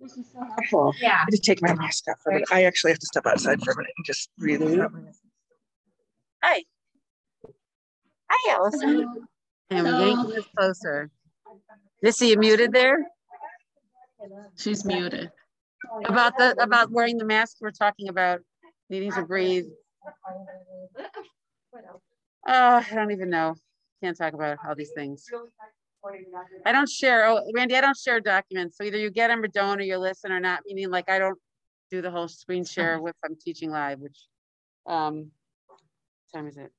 This is so helpful. Yeah. I just take my mask off for a minute. I actually have to step outside for a minute and just breathe it out. Hi. Hi, Allison. And we're yanking this closer. Missy, you muted there? She's muted. About wearing the mask, we're talking about needing to breathe. I don't even know. Can't talk about all these things. I don't share, Randy, I don't share documents. So either you get them or don't, or you listen or not, meaning like I don't do the whole screen share if I'm teaching live, which, what time is it?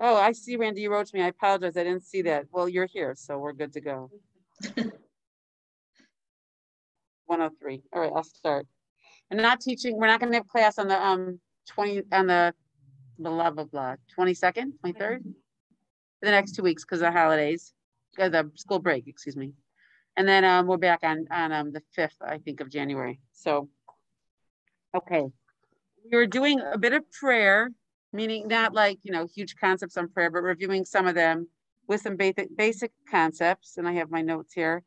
Oh, I see, Randy, you wrote to me. I apologize. I didn't see that. Well, you're here, so we're good to go. 103. All right, I'll start. I'm not teaching. We're not going to have class on the 22nd, 23rd, for the next 2 weeks because of the holidays, the school break, excuse me. And then we're back on the 5th, I think, of January. So, okay. We were doing a bit of prayer, meaning not like, huge concepts on prayer, but reviewing some of them with some basic concepts. And I have my notes here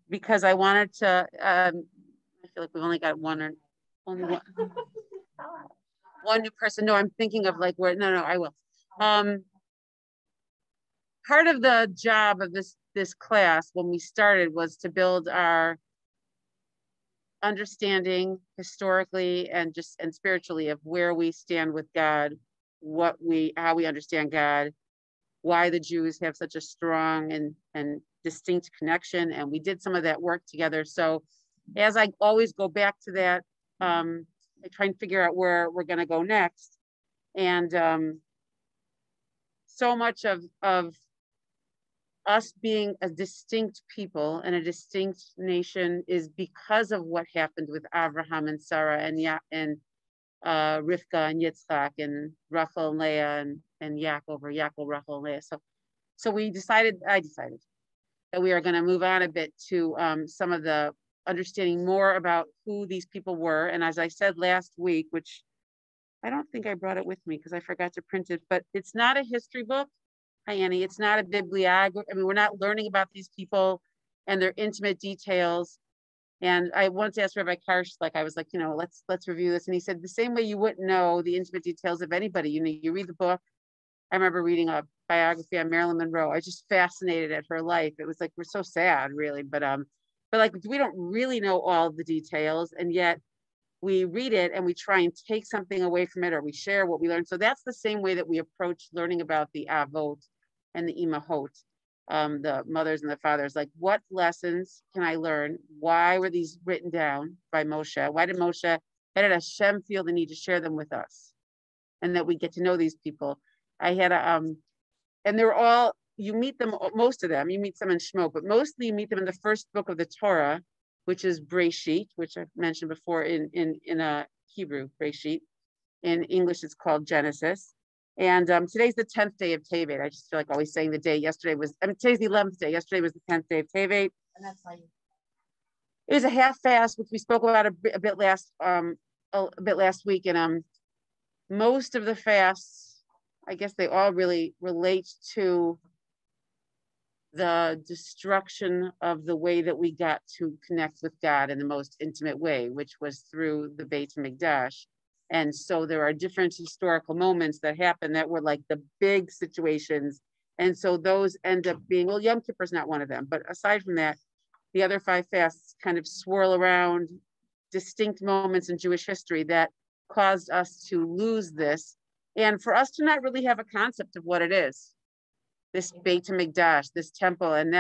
because I wanted to, I feel like we've only got only one new person. No, I'm thinking of like where, no, I will. Part of the job of this class when we started was to build our understanding historically and spiritually of where we stand with God, how we understand God, why the Jews have such a strong and distinct connection. And we did some of that work together. So as I always go back to that, I try and figure out where we're going to go next. And so much of us being a distinct people and a distinct nation is because of what happened with Abraham and Sarah and Rivka and Yitzchak and Rachel and Leah and Yaakov, or Yaakov, Rachel and Leah. So I decided that we are going to move on a bit to some of the understanding more about who these people were. And as I said last week, which I don't think I brought it with me because I forgot to print it, but it's not a history book. Hi, Annie. It's not a bibliography. I mean, we're not learning about these people and their intimate details. And I wanted to ask Rabbi Karsh, I was like, let's review this. And he said, the same way you wouldn't know the intimate details of anybody. You read the book. I remember reading a biography on Marilyn Monroe. I was just fascinated at her life. It was like, we're so sad, really. But we don't really know all the details. And yet we read it and we try and take something away from it, or we share what we learned. So that's the same way that we approach learning about the Avot and the Imahot, the mothers and the fathers. Like, what lessons can I learn? Why were these written down by Moshe? Why did Hashem feel the need to share them with us? And that we get to know these people. I had and they're all, you meet them, most of them, you meet some in Shmo, but mostly you meet them in the first book of the Torah, which is Breshit, which I've mentioned before in Hebrew, Breshit. In English, it's called Genesis. And today's the 10th day of Tevet. I just feel like always saying the day. Today's the 11th day. Yesterday was the 10th day of Tevet. And that's like, it was a half fast, which we spoke about a bit last week. And most of the fasts, I guess they all really relate to the destruction of the way that we got to connect with God in the most intimate way, which was through the Beit HaMikdash. And so there are different historical moments that happen that were like the big situations. And so those end up being, well, Yom Kippur is not one of them. But aside from that, the other 5 fasts kind of swirl around distinct moments in Jewish history that caused us to lose this. And for us to not really have a concept of what it is, this Beit HaMikdash, this temple. And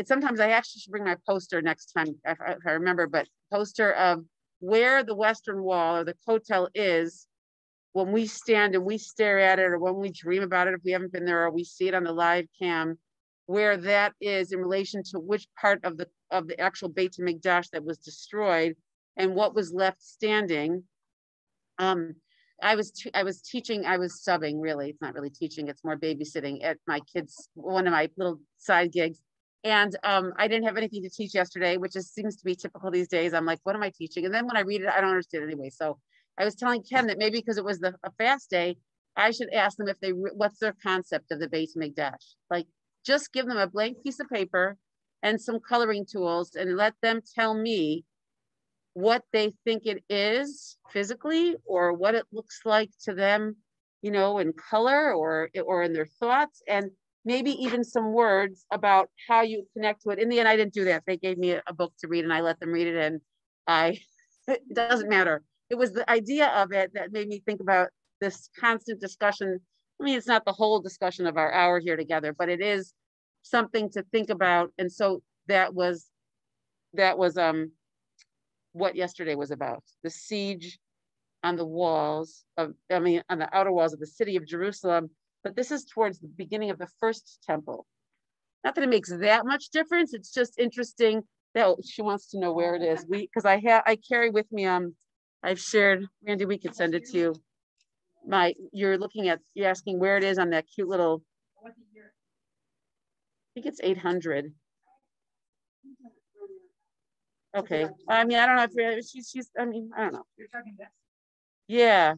sometimes I actually should bring my poster next time, if I remember, but poster of where the Western Wall or the Kotel is when we stand and we stare at it, or when we dream about it, if we haven't been there, or we see it on the live cam, where that is in relation to which part of the actual Beit HaMikdash that was destroyed and what was left standing. I was subbing, really. It's not really teaching, it's more babysitting at my kids, one of my little side gigs. And I didn't have anything to teach yesterday, which seems to be typical these days. I'm like, what am I teaching? And then when I read it, I don't understand anyway. So I was telling Ken that maybe because it was a fast day, I should ask them what's their concept of the Beit HaMikdash? Like, just give them a blank piece of paper and some coloring tools and let them tell me what they think it is physically or what it looks like to them, you know, in color or in their thoughts, and maybe even some words about how you connect to it. In the end, I didn't do that. They gave me a book to read and I let them read it, and it doesn't matter. It was the idea of it that made me think about this constant discussion. I mean, it's not the whole discussion of our hour here together, but it is something to think about. And so that was what yesterday was about, the siege on the walls of, I mean, on the outer walls of the city of Jerusalem. But this is towards the beginning of the first temple. Not that it makes that much difference. It's just interesting that she wants to know where it is. Because I carry with me, I've shared, Randy, we could send it to you. You're asking where it is on that cute little, I think it's 800. Okay. I mean, I don't know if she's, I mean, I don't know. You're talking this? Yeah.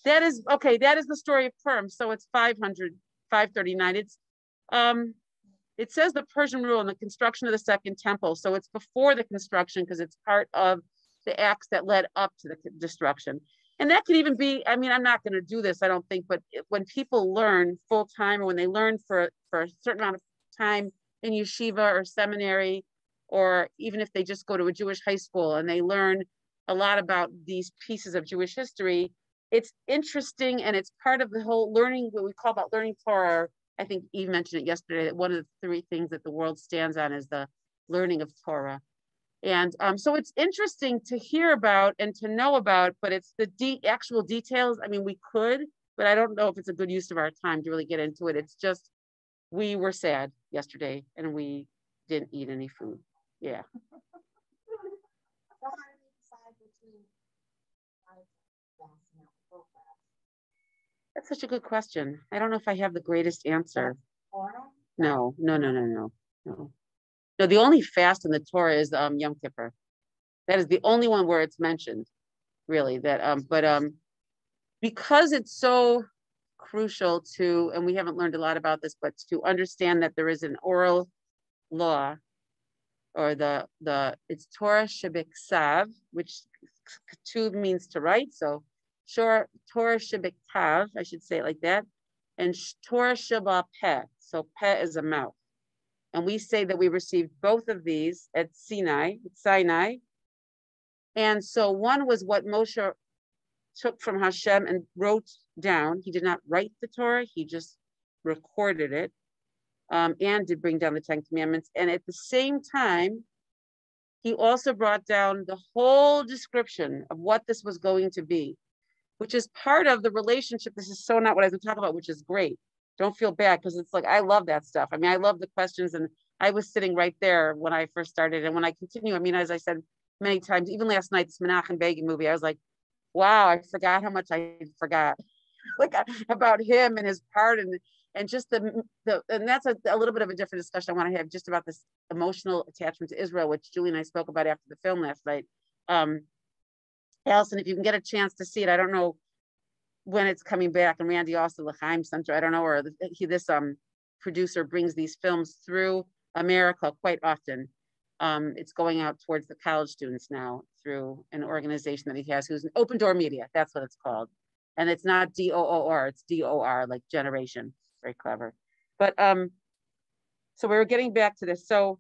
That is, okay, that is the story of Purim. So it's 539. It says the Persian rule and the construction of the second temple. So it's before the construction because it's part of the acts that led up to the destruction. And that could even be, I mean, I'm not going to do this, I don't think, but when people learn full time or when they learn for a certain amount of time in yeshiva or seminary, or even if they just go to a Jewish high school and they learn a lot about these pieces of Jewish history, it's interesting and it's part of the whole learning, what we call about learning Torah. I think Eve mentioned it yesterday, that one of the 3 things that the world stands on is the learning of Torah. And so it's interesting to hear about and to know about, but it's the actual details. I mean, we could, but I don't know if it's a good use of our time to really get into it. It's just, we were sad yesterday and we didn't eat any food. Yeah. That's such a good question. I don't know if I have the greatest answer. No. No, the only fast in the Torah is Yom Kippur. That is the only one where it's mentioned, really. But because it's so crucial to, and we haven't learned a lot about this, but to understand that there is an oral law, or it's Torah shebiksav, which ketub means to write. So Torah shebiktav, I should say it like that, and Torah sheba peh. So peh is a mouth. And we say that we received both of these at Sinai. And so one was what Moshe took from Hashem and wrote down. He did not write the Torah, he just recorded it, and did bring down the 10 Commandments. And at the same time, he also brought down the whole description of what this was going to be, which is part of the relationship. This is so not what I was talking about, which is great. Don't feel bad, because it's like, I love that stuff. I mean, I love the questions, and I was sitting right there when I first started. And when I continue, I mean, as I said many times, even last night, this Menachem Begin movie, I was like, wow, I forgot how much I forgot like about him and his part, and just and that's a little bit of a different discussion I want to have just about this emotional attachment to Israel, which Julie and I spoke about after the film last night. Allison, if you can get a chance to see it, I don't know when it's coming back, and Randy also, L'chaim Center, I don't know, or this producer brings these films through America quite often. It's going out towards the college students now through an organization that he has, who's an Open Door Media. That's what it's called. And it's not DOOR, it's DOR, like generation. Very clever. But so we were getting back to this. So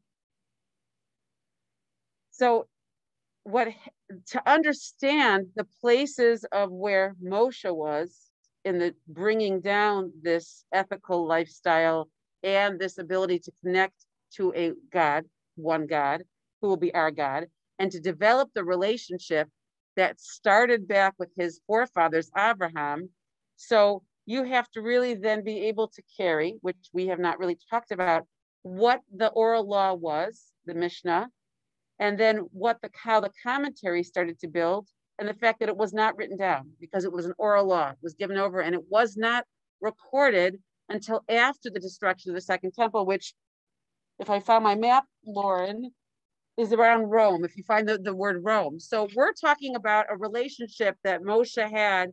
to understand the places of where Moshe was in the bringing down this ethical lifestyle and this ability to connect to a God, one God, who will be our God, and to develop the relationship that started back with his forefathers, Abraham. So you have to really then be able to carry, which we have not really talked about, what the oral law was, the Mishnah, and then how the commentary started to build, and the fact that it was not written down because it was an oral law. It was given over, and it was not recorded until after the destruction of the Second Temple, which, if I found my map, Lauren, is around Rome, if you find the word Rome. So we're talking about a relationship that Moshe had,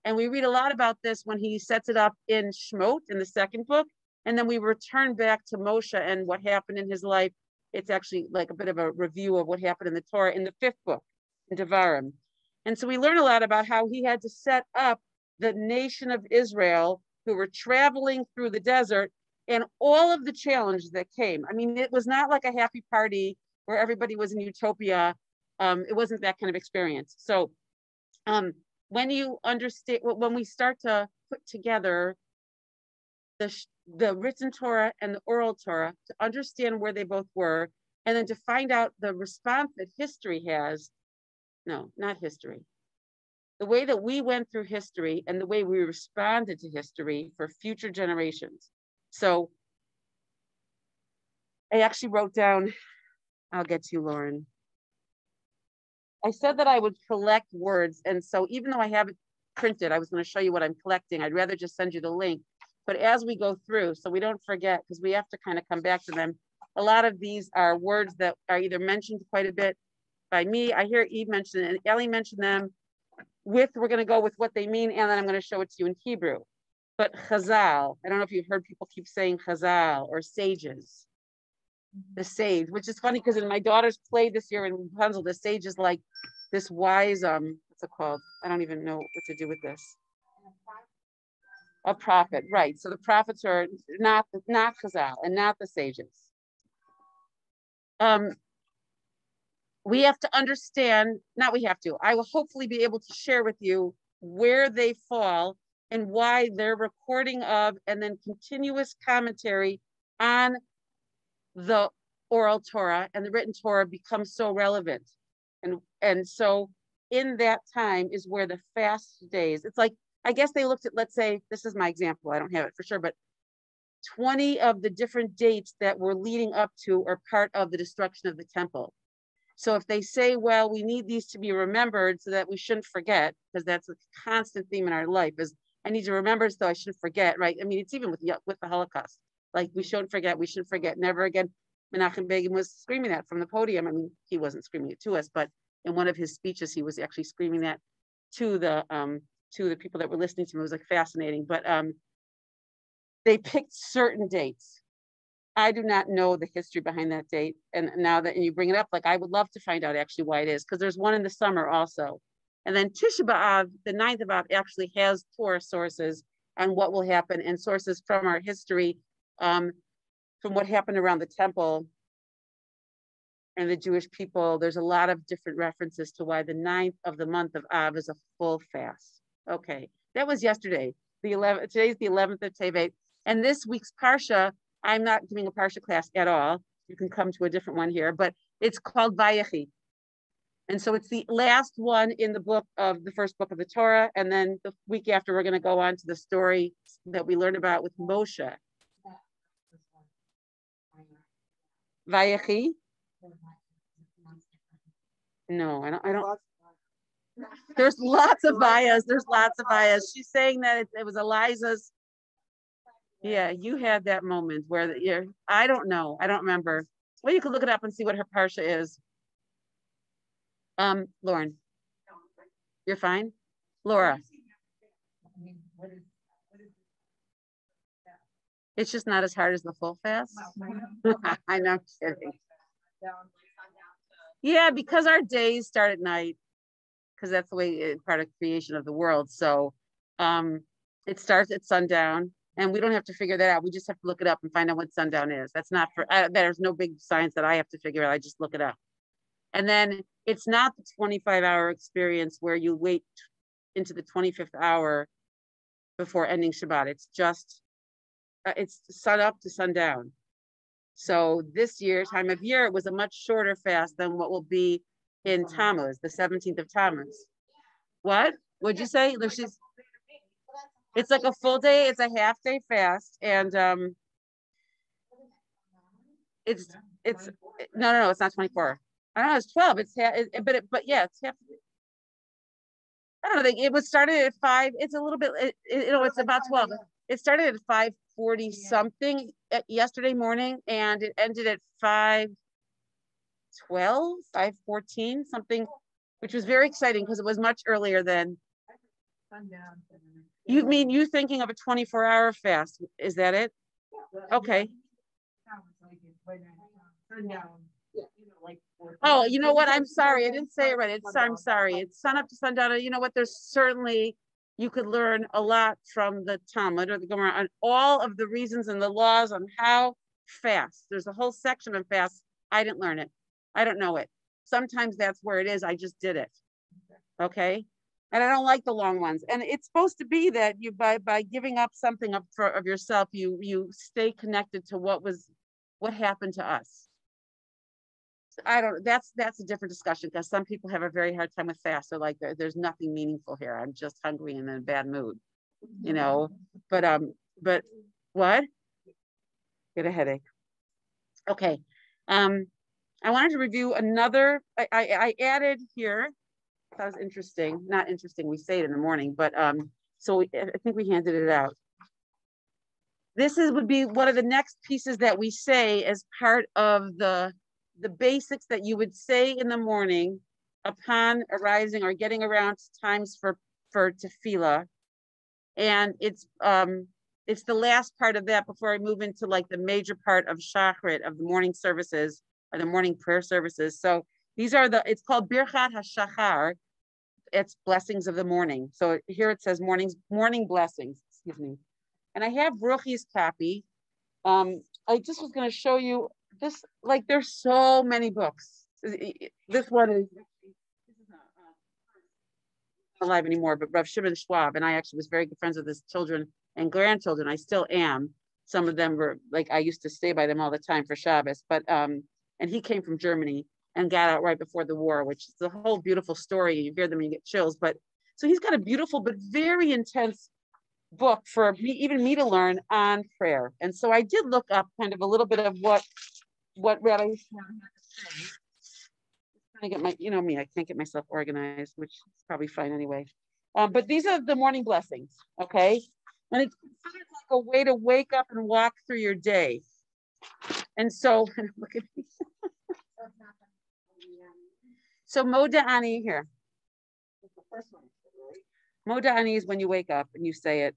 and we read a lot about this when he sets it up in Shemot, in the second book, And then we return back to Moshe and what happened in his life. It's actually like a bit of a review of what happened in the Torah in the 5th book, in Devarim. And so we learn a lot about how he had to set up the nation of Israel who were traveling through the desert and all of the challenges that came. I mean, it was not like a happy party where everybody was in utopia. It wasn't that kind of experience. So when you understand, when we start to put together the written Torah and the oral Torah to understand where they both were, and then to find out the response that history has, no, not history, the way that we went through history and the way we responded to history for future generations. So I actually wrote down, I'll get to you, Lauren. I said that I would collect words. And so even though I have it printed, I was going to show you what I'm collecting. I'd rather just send you the link. But as we go through, so we don't forget, because we have to kind of come back to them. A lot of these are words that are either mentioned quite a bit by me. I hear Eve mention it, and Ellie mentioned them. We're going to go with what they mean, and then I'm going to show it to you in Hebrew. But Chazal, I don't know if you've heard people keep saying Chazal or sages. The sage, which is funny because in my daughter's play this year in Rapunzel, the sage is like this wise, what's it called? I don't even know what to do with this. A prophet, right. So the prophets are not Chazal and not the sages. We have to understand, not we have to, I will hopefully be able to share with you where they fall and why their recording of and then continuous commentary on the oral Torah and the written Torah becomes so relevant. And so in that time is where the fast days, it's like, I guess they looked at, let's say, this is my example, I don't have it for sure, but 20 of the different dates that were leading up to are part of the destruction of the temple. So if they say, well, we need these to be remembered so that we shouldn't forget, because that's a constant theme in our life is I need to remember so I shouldn't forget, right? I mean, it's even with the Holocaust. Like we shouldn't forget, never again. Menachem Begin was screaming that from the podium. I mean, he wasn't screaming it to us, but in one of his speeches, he was actually screaming that to the people that were listening to him. It was like fascinating, but they picked certain dates. I do not know the history behind that date. And now that you bring it up, like I would love to find out actually why it is, because there's one in the summer also. And then Tisha B'Av, the 9th of Av, actually has Torah sources on what will happen and sources from our history, from what happened around the temple and the Jewish people. There's a lot of different references to why the 9th of the month of Av is a full fast. Okay, that was yesterday. Today's the 11th of Tevet. And this week's Parsha, I'm not doing a Parsha class at all. You can come to a different one here, but it's called Vayechi. And so it's the last one in the book of the first book of the Torah. And then the week after, we're going to go on to the story that we learned about with Moshe. Vayechi? No, I don't. There's lots of bias. She's saying that it was Eliza's. Yeah, you had that moment where I don't know. I don't remember. Well, you could look it up and see what her parsha is. Lauren, you're fine? Laura. It's just not as hard as the full fast. I know, I'm kidding. Yeah, because our days start at night, because that's the way part of creation of the world. So it starts at sundown. And we don't have to figure that out. We just have to look it up and find out what sundown is. That's not for, there's no big science that I have to figure out. I just look it up. And then it's not the 25-hour experience where you wait into the 25th hour before ending Shabbat. It's just, it's sun up to sundown. So this year, time of year, it was a much shorter fast than what will be in Tammuz, the 17th of Tammuz. What? What'd you say? It's like a full day. It's a half day fast, and it's no, it's not 24. I don't know. It's 12. It's but yeah, it's half. I don't know. It was started at 5. It's a little bit. It's about 12. It started at 5:40 something yesterday morning, and it ended at 5:12, 5:14 something, which was very exciting because it was much earlier than. You mean you thinking of a 24-hour fast? Is that it? Okay. Oh, you know what? I'm sorry. I didn't say it right. I'm sorry. It's sun up to sundown. You know what? There's certainly, you could learn a lot from the Talmud or the Gemara on all of the reasons and the laws on how fast. There's a whole section on fast. I didn't learn it. I don't know it. Sometimes that's where it is. I just did it. Okay. And I don't like the long ones. And it's supposed to be that you, by giving up something of yourself, you stay connected to what happened to us. That's a different discussion, because some people have a very hard time with fast. They're like, there's nothing meaningful here. I'm just hungry and in a bad mood, you know. But what? Get a headache. Okay. I wanted to review another. I added here. That was interesting. Not interesting. We say it in the morning, but so I think we handed it out. This would be one of the next pieces that we say as part of the basics that you would say in the morning upon arising or getting around to times for tefillah. And it's the last part of that before I move into like the major part of Shachrit, of the morning services or the morning prayer services. So these are it's called Birchat HaShachar. It's blessings of the morning. So here it says morning blessings, excuse me. And I have Ruchi's copy. I just was going to show you this, like there's so many books. This one is not alive anymore, but Rav Shimon Schwab, and I actually was very good friends with his children and grandchildren. I still am. Some of them were like, I used to stay by them all the time for Shabbos, but and he came from Germany and got out right before the war, which is a whole beautiful story. You hear them and you get chills. But so he's got a beautiful but very intense book for even me to learn on prayer. And so I did look up kind of a little bit of what Rabbi had to say. Trying to get my, you know me, I can't get myself organized, which is probably fine anyway. But these are the morning blessings, okay? And it's considered like a way to wake up and walk through your day. And so, look at me. So Moda Ani here. Moda Ani is when you wake up and you say it.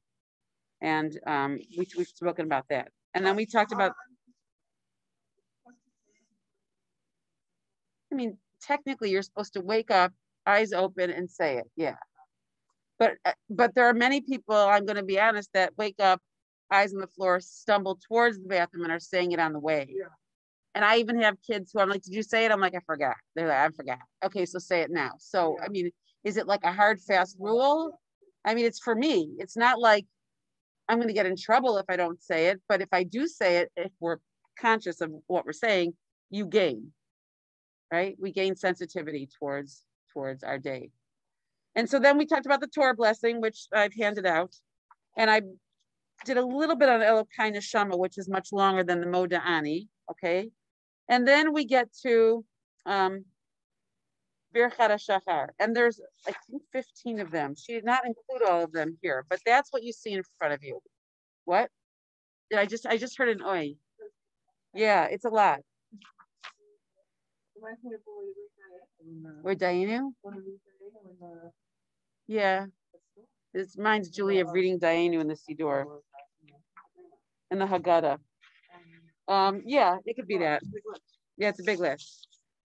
And we've spoken about that. And then we talked about, I mean, technically you're supposed to wake up, eyes open and say it. Yeah. But there are many people, I'm going to be honest, that wake up, eyes on the floor, stumble towards the bathroom and are saying it on the way. Yeah. And I even have kids who I'm like, did you say it? I'm like, I forgot. They're like, I forgot. Okay, so say it now. So, yeah. I mean, is it like a hard, fast rule? I mean, it's for me. It's not like I'm going to get in trouble if I don't say it. But if I do say it, if we're conscious of what we're saying, you gain, right? We gain sensitivity towards our day. And so then we talked about the Torah blessing, which I've handed out. And I did a little bit on Elokai Neshama, which is much longer than the Moda Ani, okay? And then we get to Birchat HaShachar. And there's, I think, 15 of them. She did not include all of them here, but that's what you see in front of you. What? I just heard an oi. Yeah, it's a lot. Where Dayenu? Yeah. Mine's Julie of reading Dayenu in the Siddur. And the Haggadah. Yeah, it could be that. Yeah, it's a big list.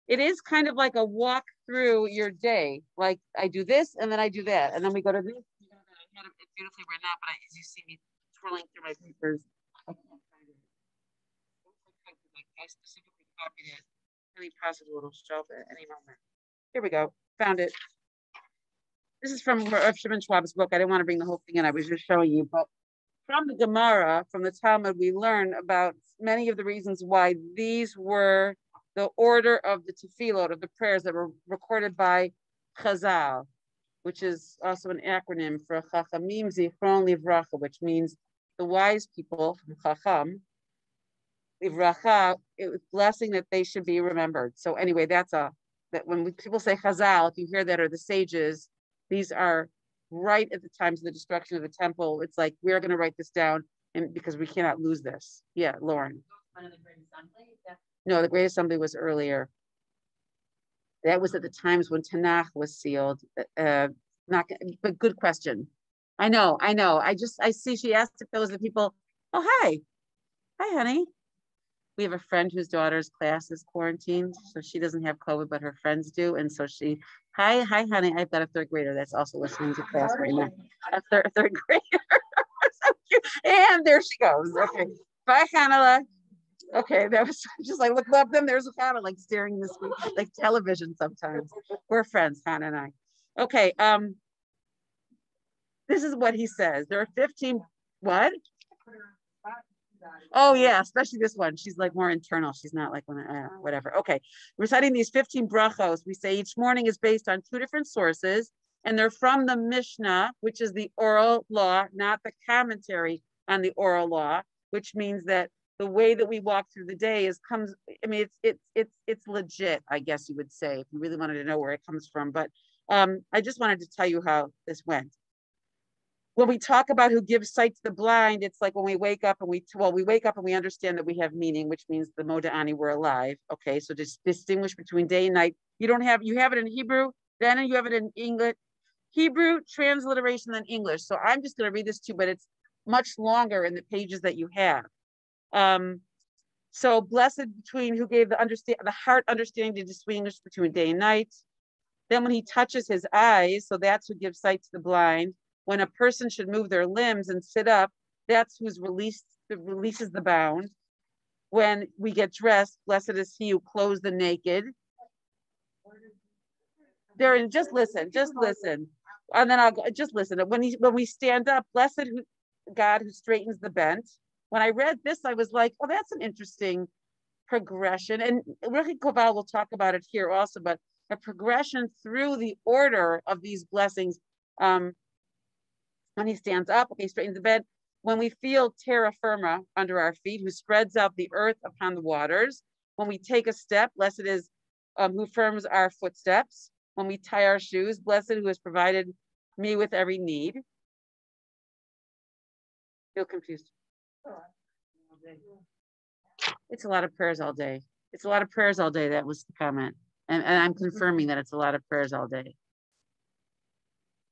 It is kind of like a walk through your day. Like I do this and then I do that. And then we go to this. I had it beautifully written out, but as you see me twirling through my papers, I can't find it. I specifically copied it. Any possible it'll show up at any moment. Here we go. Found it. This is from Rav Shimon Schwab's book. I didn't want to bring the whole thing in. I was just showing you, but from the Gemara, from the Talmud, we learn about many of the reasons why these were the order of the tefillot, of the prayers that were recorded by Chazal, which is also an acronym for Chachamim Zichron Livracha, which means the wise people, Chacham, Livracha, it was blessing that they should be remembered. So anyway, that when people say Chazal, if you hear that, or the sages, these are right at the times of the destruction of the temple. It's like, we're going to write this down, and because we cannot lose this. Yeah, Lauren. No, the Great Assembly was earlier. That was at the times when Tanakh was sealed. But good question. I know. I see she asked if those are the people. Oh, hi. Hi, honey. We have a friend whose daughter's class is quarantined, so she doesn't have COVID, but her friends do. And so she, hi, honey. I've got a third grader that's also listening to class right now. A third grader. So cute. And there she goes. Okay. Bye, Hannah. Okay, that was just like look up them. There's Hannah like staring this like television sometimes. We're friends, Hannah and I. Okay, this is what he says. There are 15, what? Oh yeah, especially this one. She's like more internal. She's not like whatever. Okay, reciting these 15 brachos, we say each morning is based on two different sources, and they're from the Mishnah, which is the oral law, not the commentary on the oral law, which means that the way that we walk through the day is comes. I mean, it's legit, I guess you would say, if you really wanted to know where it comes from. But I just wanted to tell you how this went. When we talk about who gives sight to the blind, it's like when we wake up and we wake up and we understand that we have meaning, which means the moda'ani, we're alive. Okay, so just distinguish between day and night. You have it in Hebrew, then you have it in English, Hebrew transliteration than English. So I'm just going to read this to you, but it's much longer in the pages that you have. So blessed between who gave the heart understanding to distinguish between day and night. Then when he touches his eyes, so that's who gives sight to the blind. When a person should move their limbs and sit up, that's who's releases the bound. When we get dressed, blessed is he who clothes the naked. Darren, just listen. And then I'll go, just listen. When we stand up, blessed God who straightens the bent. When I read this, I was like, oh, that's an interesting progression. And Ricky Koval will talk about it here also, but a progression through the order of these blessings. When he stands up, okay, straightens the bed. When we feel terra firma under our feet, who spreads out the earth upon the waters. When we take a step, blessed is who firms our footsteps. When we tie our shoes, blessed who has provided me with every need. Feel confused? It's a lot of prayers all day. It's a lot of prayers all day. That was the comment. And I'm confirming that it's a lot of prayers all day.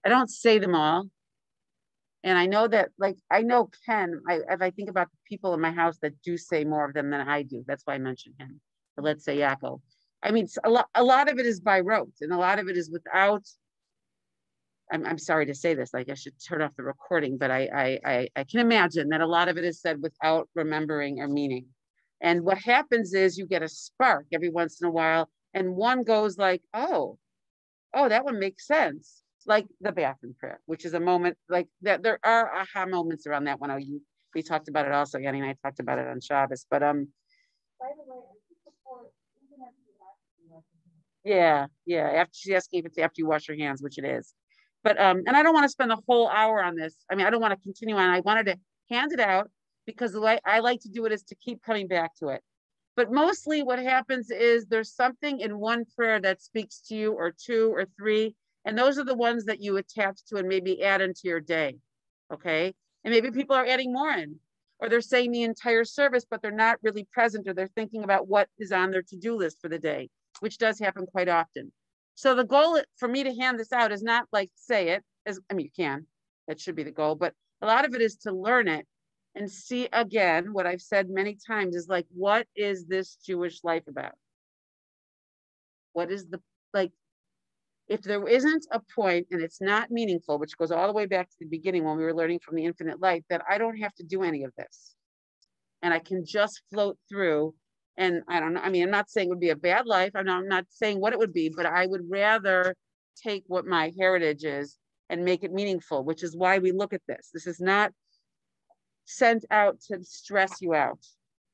I don't say them all. And I know that, like, I know Ken, if I think about the people in my house that do say more of them than I do, that's why I mentioned him. But let's say Yaakov. I mean, a lot of it is by rote, and a lot of it is without, I'm sorry to say this, like I should turn off the recording, but I can imagine that a lot of it is said without remembering or meaning. And what happens is you get a spark every once in a while, and one goes like, oh, that one makes sense. Like the bathroom prayer, which is a moment like that. There are aha moments around that one. We talked about it also. Yanni and I talked about it on Shabbos. But by the way, yeah. After she's asking if it's after you wash your hands, which it is. But and I don't want to spend the whole hour on this. I mean, I don't want to continue on. I wanted to hand it out because the way I like to do it is to keep coming back to it. But mostly what happens is there's something in one prayer that speaks to you, or two or three. And those are the ones that you attach to and maybe add into your day, okay? And maybe people are adding more in, or they're saying the entire service, but they're not really present, or they're thinking about what is on their to-do list for the day, which does happen quite often. So the goal for me to hand this out is not like say it, I mean, you can, that should be the goal, but a lot of it is to learn it and see again, what I've said many times is like, what is this Jewish life about? What is if there isn't a point and it's not meaningful, which goes all the way back to the beginning when we were learning from the infinite light, that I don't have to do any of this. And I can just float through. And I don't know, I mean, I'm not saying it would be a bad life. I'm not saying what it would be, but I would rather take what my heritage is and make it meaningful, which is why we look at this. This is not sent out to stress you out.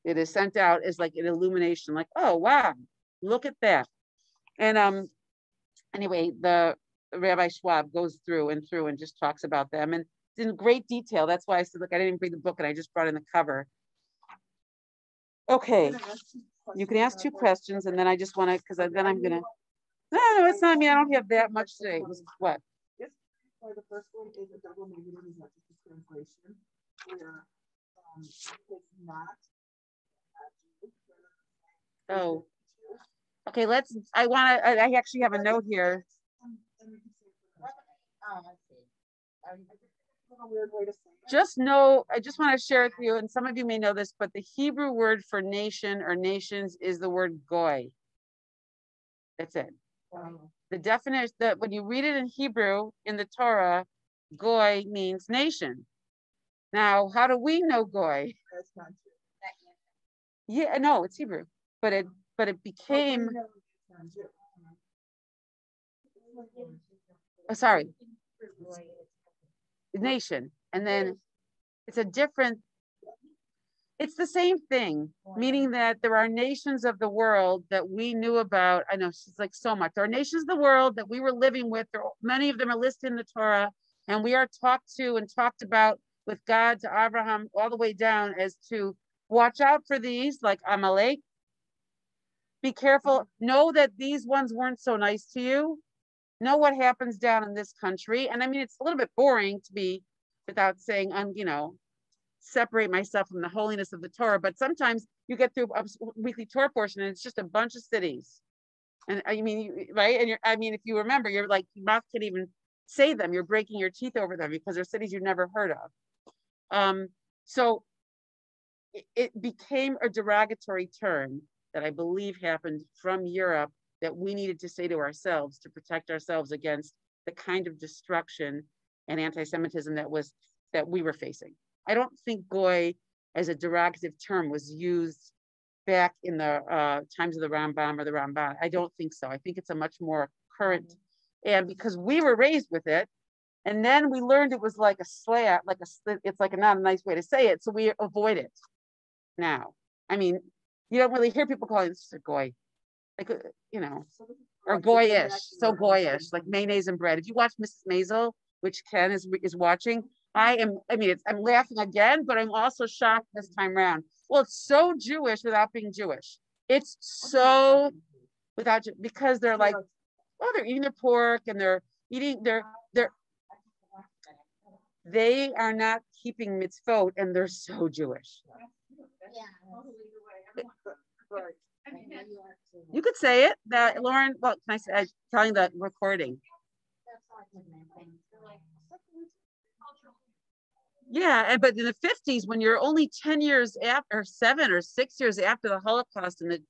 It is sent out as like an illumination, like, oh, wow, look at that. And anyway, the Rabbi Schwab goes through and just talks about them, and it's in great detail. That's why I said, look, I didn't bring the book and I just brought in the cover. Okay, you can ask two questions, and then I just want to, because then I'm gonna. No, it's not me. I don't have that much today. What? The first one is a double negative, is not just a translation, where it's not. Oh. Okay, I actually have a note here. Just know, I just want to share with you, and some of you may know this, but the Hebrew word for nation or nations is the word goy. That's it. The definition that when you read it in Hebrew in the Torah, goy means nation. Now, how do we know goy? That's not true. Yeah, no, it's Hebrew, but it became. Oh, sorry, nation, and then it's a different. It's the same thing, meaning that there are nations of the world that we knew about. I know she's like so much. There are nations of the world that we were living with. Many of them are listed in the Torah, and we are talked to and talked about with God to Abraham all the way down as to watch out for these, like Amalek. Be careful. Know that these ones weren't so nice to you. Know what happens down in this country. And I mean, it's a little bit boring to be without saying, separate myself from the holiness of the Torah, but sometimes you get through a weekly Torah portion and it's just a bunch of cities. And I mean, right? And if you remember, you're like, your mouth can't even say them. You're breaking your teeth over them because they're cities you've never heard of. So it became a derogatory term that I believe happened from Europe that we needed to say to ourselves to protect ourselves against the kind of destruction and anti-Semitism that we were facing. I don't think goy as a derogative term was used back in the times of the Rambam or the Ramban. I don't think so. I think it's a much more current, and because we were raised with it, and then we learned it was like a slat, it's like not a nice way to say it, so we avoid it now. I mean, you don't really hear people calling this a goy, like or goyish, so goyish, like mayonnaise and bread. If you watch Mrs. Maisel, which Ken is watching, I'm laughing again, but I'm also shocked this time around. Well, it's so Jewish without being Jewish. It's so without, because they're like, oh, they're eating their pork and they are not keeping mitzvot and they're so Jewish. You could say it, that Lauren, well, can I say, I'm telling the recording. Yeah, but in the 50s, when you're only 10 years after, or 7 or 6 years after the Holocaust and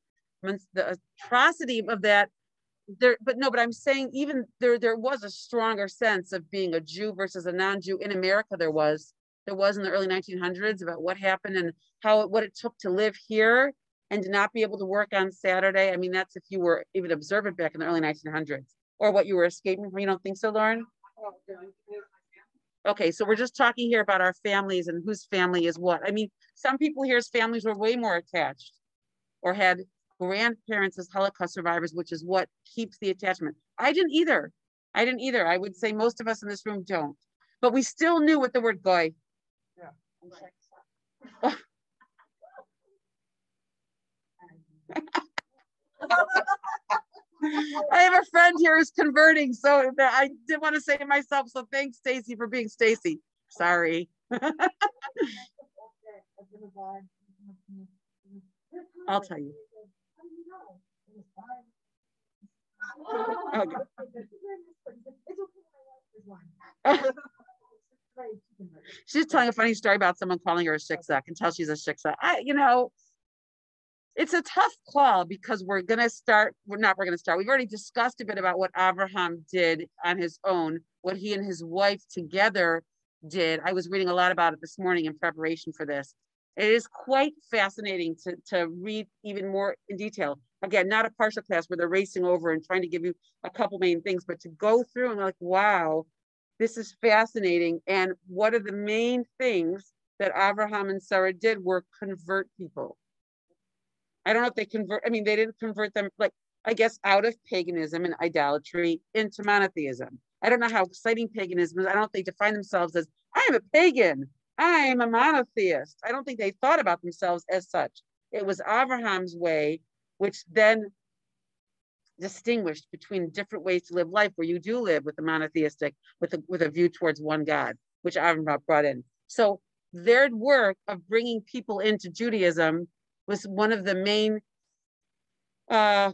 the atrocity of that, but I'm saying even there was a stronger sense of being a Jew versus a non-Jew in America. There was in the early 1900s about what happened and what it took to live here and to not be able to work on Saturday. I mean, that's if you were even observant back in the early 1900s, or what you were escaping from. You don't think so, Lauren? Okay, so we're just talking here about our families and whose family is what. I mean, some people here's families were way more attached or had grandparents as Holocaust survivors, which is what keeps the attachment. I didn't either. I would say most of us in this room don't. But we still knew what the word goy. Yeah. I have a friend here who's converting, so I didn't want to say to myself, so thanks, Stacy, for being Stacy. Sorry. I'll tell you. Okay. She's telling a funny story about someone calling her a shiksa. I can tell she's a shiksa. It's a tough call because we've already discussed a bit about what Abraham did on his own, what he and his wife together did. I was reading a lot about it this morning in preparation for this. It is quite fascinating to read even more in detail. Again, not a partial class where they're racing over and trying to give you a couple main things, but to go through and like, wow, this is fascinating. And what are the main things that Abraham and Sarah did were convert people. I don't know if they convert, they didn't convert them, like, I guess, out of paganism and idolatry into monotheism. I don't know how exciting paganism is. I don't think they define themselves as, I am a pagan, I am a monotheist. I don't think they thought about themselves as such. It was Abraham's way, which then distinguished between different ways to live life, where you do live with the monotheistic, with a view towards one God, which Abraham brought in. So their work of bringing people into Judaism was one of the main,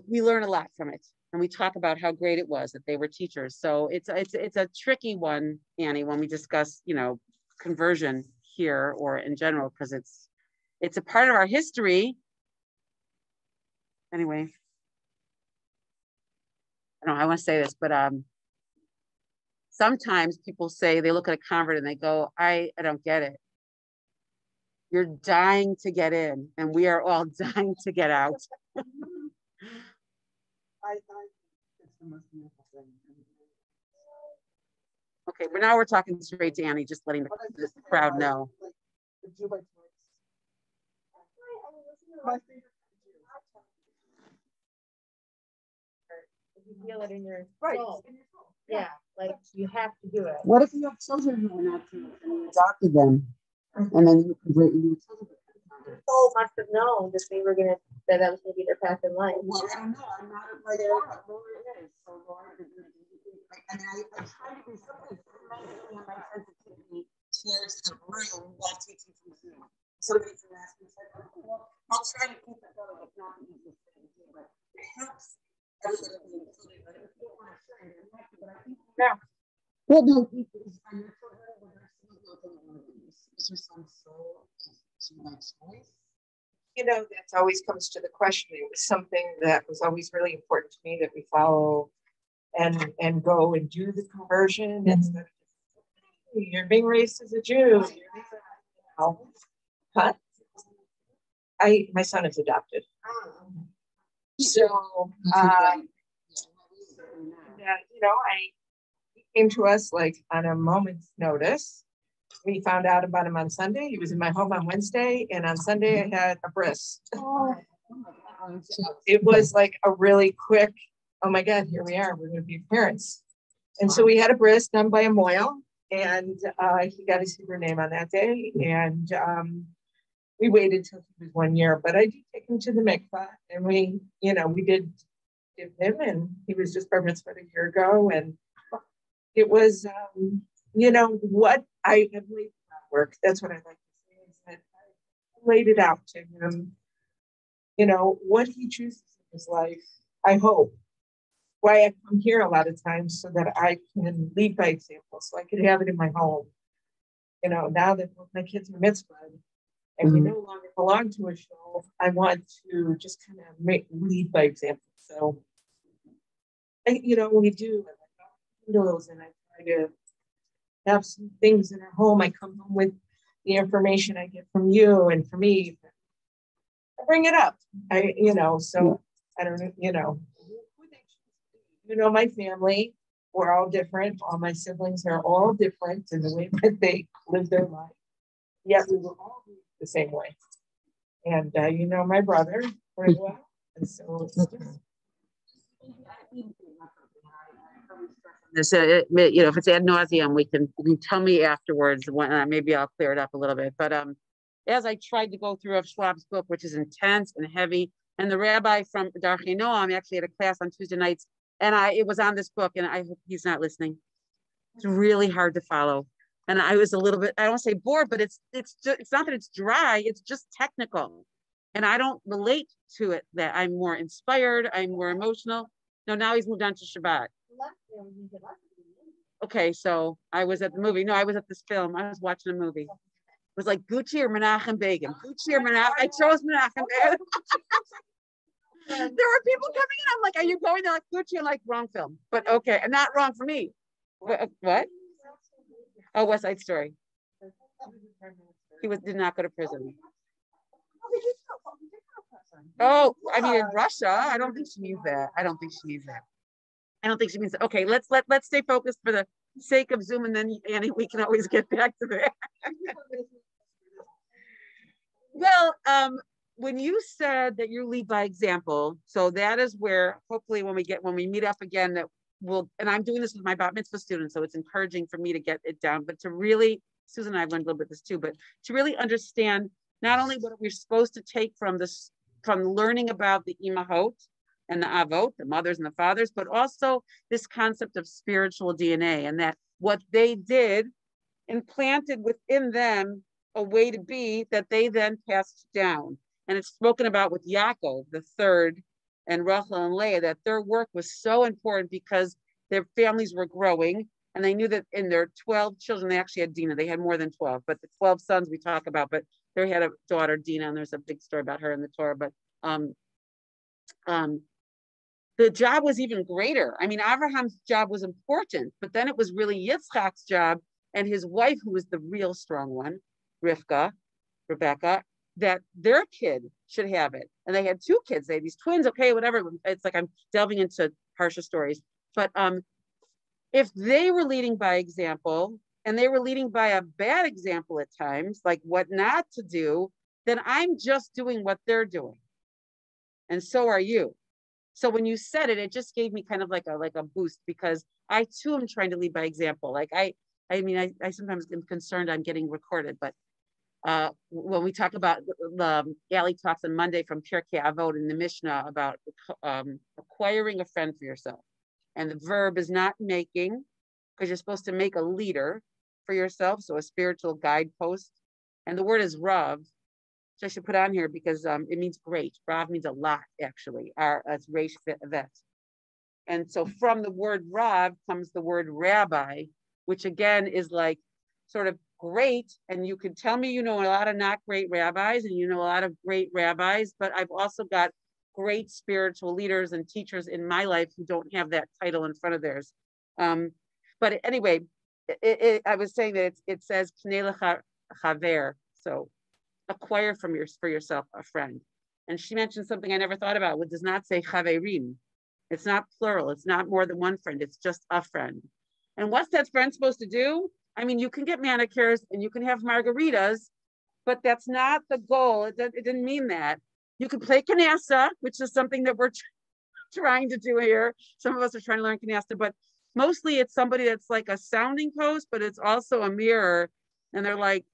we learn a lot from it. And we talk about how great it was that they were teachers. So it's a tricky one, Annie, when we discuss, conversion here or in general, because it's a part of our history. Anyway, I don't know, I want to say this, but sometimes people say, they look at a convert and they go, I don't get it. You're dying to get in, and we are all dying to get out. I it's the most beautiful thing. Okay, but now we're talking straight to Annie, just letting the crowd know. You feel it in your soul. Yeah, like you have to do it. What if you have children who are not true and you adopted them, and then you convert your children? People must have known that they were gonna that was gonna be their path in life. Well, I don't know. I'm not like Laura. Laura is. So Laura is. And I try to be something amazing in my sensitivity towards the room while teaching from Zoom. Somebody can ask me, well, I'll try to keep it going. It's not the easiest thing to do, but it helps everybody be included. But if you want to share it, but I think now. Well, no, I'm not sure what they're saying. This was some soul to my choice. You know, that's always comes to the question. It was something that was always really important to me that we follow and go and do the conversion instead of you're being raised as a Jew. But my son is adopted. So he came to us like on a moment's notice. We found out about him on Sunday. He was in my home on Wednesday, and on Sunday I had a bris. It was like a really quick, oh my God, here we are. We're going to be parents. And so we had a bris done by a moil, and he got his Hebrew name on that day. And we waited till he was 1 year, but I did take him to the mikvah, and we did give him, and he was just bar mitzvah a year ago. And it was, what I have laid work. That's what I like to say is that I laid it out to him. What he chooses in his life, I hope. Why I come here a lot of times so that I can lead by example, so I can have it in my home. Now that my kids are mitzvah and we no longer belong to a show, I want to just kind of lead by example. So, we do. I like windows, and I try to have some things in our home. I come home with the information I get from you and from me. I bring it up. So I don't know, my family, we're all different. All my siblings are all different in the way that they live their life. Yet we will all be the same way. And my brother very well. And so it's just this, if it's ad nauseum, you can tell me afterwards. When maybe I'll clear it up a little bit. But as I tried to go through Schwab's book, which is intense and heavy, and the rabbi from Darchei Noam actually had a class on Tuesday nights, and it was on this book, and I hope he's not listening. It's really hard to follow, and I was a little bit, I don't say bored, but it's not that it's dry, it's just technical, and I don't relate to it. That I'm more inspired, I'm more emotional. No, now he's moved on to Shabbat. Okay, so I was at the movie. No, I was at this film. I was watching a movie. It was like Gucci or Menachem Begin. Gucci or Menachem. I chose Menachem Begin. There were people coming in. I'm like, are you going to like Gucci? I'm like, wrong film. But okay, and not wrong for me. What? Oh, West Side Story. He did not go to prison. Oh, I mean, in Russia, I don't think she means that. I don't think she means that. Okay, let's stay focused for the sake of Zoom, and then Annie, we can always get back to that. Well, when you said that you lead by example, so that is where hopefully when we meet up again, that and I'm doing this with my bat mitzvah students, so it's encouraging for me to get it down, but to really, Susan and I have learned a little bit this too, but to really understand not only what we're supposed to take from learning about the imahot and the avot, the mothers and the fathers, but also this concept of spiritual DNA, and that what they did implanted within them a way to be that they then passed down. And it's spoken about with Yaakov, the third, and Rachel and Leah, that their work was so important because their families were growing And they knew that in their 12 children, they actually had Dina. They had more than 12, but the 12 sons we talk about, but they had a daughter, Dina, and there's a big story about her in the Torah. But the job was even greater. I mean, Abraham's job was important, but then it was really Yitzchak's job and his wife, who was the real strong one, Rebecca, that their kid should have it. And they had 2 kids. They had these twins, okay, whatever. It's like I'm delving into harsher stories. But if they were leading by example, and they were leading by a bad example at times, like what not to do, then I'm just doing what they're doing. And so are you. So when you said it, it just gave me kind of like a boost, because I too am trying to lead by example. Like I sometimes am concerned I'm getting recorded, but when we talk about Ali talks on Monday from Pirkei Avot in the Mishnah about acquiring a friend for yourself. And the verb is not making, because you're supposed to make a leader for yourself, so a spiritual guidepost. And the word is Rav, which I should put on here because it means great. Rav means a lot, actually. It's Reish Vet. And so from the word Rav comes the word rabbi, which again is like sort of great. And you can tell me you know a lot of not great rabbis, and you know a lot of great rabbis, but I've also got great spiritual leaders and teachers in my life who don't have that title in front of theirs. But anyway, I was saying that it says Pnei Chaver, so acquire for yourself a friend. And she mentioned something I never thought about, which does not say Chaverim. It's not plural. It's not more than one friend. It's just a friend. And what's that friend supposed to do? I mean, you can get manicures and you can have margaritas, but that's not the goal. It didn't mean that. You can play canasta, which is something that we're trying to do here. Some of us are trying to learn canasta, but mostly it's somebody that's like a sounding post, but it's also a mirror. And they're like,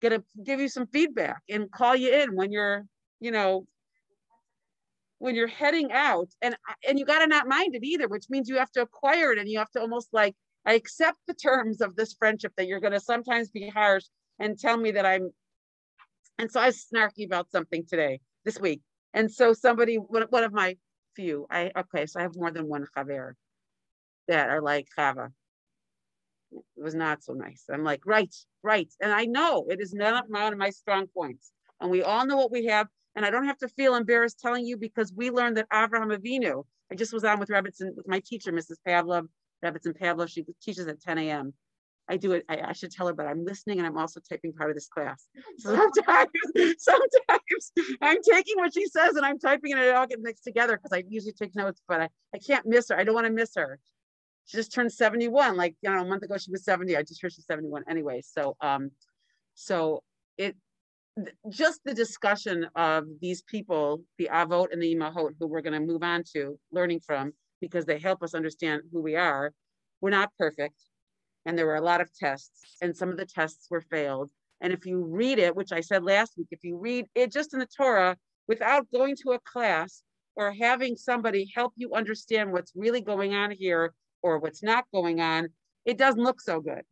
gonna give you some feedback and call you in when you're, when you're heading out, and you got to not mind it either, which means you have to acquire it, and you have to almost like, I accept the terms of this friendship that you're going to sometimes be harsh and tell me that and so I was snarky about something this week. And so somebody, one of my few, so I have more than one chaver that are like Chava. It was not so nice. I'm like, right. And I know it is not one of my strong points. And we all know what we have. And I don't have to feel embarrassed telling you, because we learned that Avraham Avinu, I just was on with my teacher, Mrs. Pavlov, Rebbitzin Pavlov. She teaches at 10 a.m. I do it. I should tell her, but I'm listening and I'm also typing part of this class. So sometimes I'm taking what she says and I'm typing it, and it all gets mixed together because I usually take notes, but I can't miss her. I don't want to miss her. She just turned 71. Like, a month ago she was 70. I just heard she's 71 anyway. So just the discussion of these people, the Avot and the Imahot, who we're going to move on to learning from, because they help us understand who we are. We're not perfect. And there were a lot of tests, and some of the tests were failed. And if you read it, which I said last week, if you read it just in the Torah without going to a class or having somebody help you understand what's really going on here or what's not going on, it doesn't look so good.